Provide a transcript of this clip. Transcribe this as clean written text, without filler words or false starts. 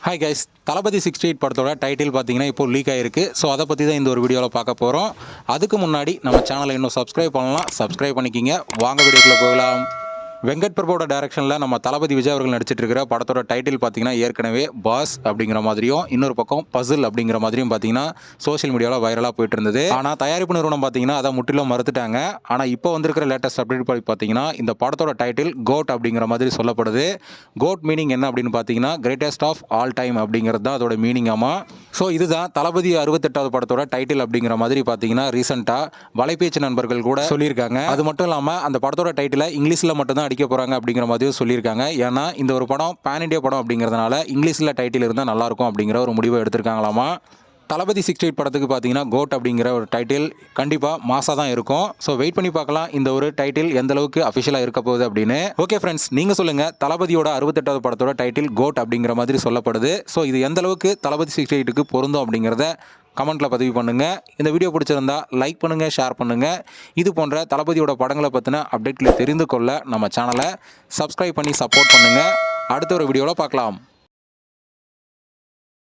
Hi guys, தளபதி 68 படத்தோட title பார்த்தீங்கன்னா இப்போ லீக் ஆகிருக்கு. ஸோ அதை பற்றி தான் இந்த ஒரு வீடியோவில் பார்க்க போகிறோம். அதுக்கு முன்னாடி நம்ம சேனலை இன்னும் சப்ஸ்கிரைப் பண்ணலாம், சப்ஸ்கிரைப் பண்ணிக்கிங்க. வாங்க வீடியோக்குள்ளே போகலாம். வெங்கட் பிரபுவோட டைரக்ஷனில் நம்ம தளபதி விஜய் அவர்கள் நடிச்சிட்டு இருக்கிற படத்தோட டைட்டில் பார்த்தீங்கன்னா ஏற்கனவே பாஸ் அப்படிங்கிற மாதிரியும் இன்னொரு பக்கம் பசில் அப்படிங்கிற மாதிரியும் பார்த்தீங்கன்னா சோஷியல் மீடியாவில் வைரலாக போயிட்டு இருந்தது. ஆனால் தயாரிப்பு நிறுவனம் பார்த்தீங்கன்னா அதை முற்றிலும் மறுத்துட்டாங்க. ஆனால் இப்போ வந்திருக்கிற லேட்டஸ்ட் அப்டேட் பார்த்தீங்கன்னா இந்த படத்தோட டைட்டில் கோட் அப்படிங்கிற மாதிரி சொல்லப்படுது. கோட் மீனிங் என்ன அப்படின்னு பார்த்தீங்கன்னா கிரேட்டஸ்ட் ஆஃப் ஆல் டைம் அப்படிங்கிறது தான் அதோட மீனிங்காமா. ஸோ இதுதான் தளபதி 68வது படத்தோட டைட்டில் அப்படிங்கிற மாதிரி பார்த்தீங்கன்னா ரீசெண்டாக வலைபேச்சு நண்பர்கள் கூட சொல்லியிருக்காங்க. அது மட்டும் இல்லாமல் அந்த படத்தோட டைட்டிலை இங்கிலீஷில் மட்டும்தான் அடிக்க போகிறாங்க அப்படிங்கிற மாதிரியும் சொல்லியிருக்காங்க. ஏன்னா இந்த ஒரு படம் பேன் இண்டியா படம் அப்படிங்கிறதுனால இங்கிலீஷில் டைட்டில் இருந்தால் நல்லாயிருக்கும் அப்படிங்கிற ஒரு முடிவை எடுத்திருக்காங்களாமா. தளபதி 68 படத்துக்கு பார்த்தீங்கன்னா கோட் அப்படிங்கிற ஒரு டைட்டில் கண்டிப்பாக மாசாக தான் இருக்கும். ஸோ வெயிட் பண்ணி பார்க்கலாம் இந்த ஒரு டைட்டில் எந்த அளவுக்கு அஃபிஷியலாக இருக்க போகுது அப்படின்னு. ஓகே ஃப்ரெண்ட்ஸ், நீங்கள் சொல்லுங்கள், தளபதியோட 68வது படத்தோட டைட்டில் கோட் அப்படிங்கிற மாதிரி சொல்லப்படுது. ஸோ இது எந்த அளவுக்கு தளபதி 68க்கு பொருந்தும் அப்படிங்கிறத கமெண்ட்டில் பதிவு பண்ணுங்கள். இந்த வீடியோ பிடிச்சிருந்தா லைக் பண்ணுங்கள், ஷேர் பண்ணுங்கள். இது போன்ற தளபதியோட படங்களை பற்றின அப்டேட்களை தெரிந்து கொள்ள நம்ம சேனலை சப்ஸ்கிரைப் பண்ணி சப்போர்ட் பண்ணுங்கள். அடுத்த ஒரு வீடியோவில் பார்க்கலாம்.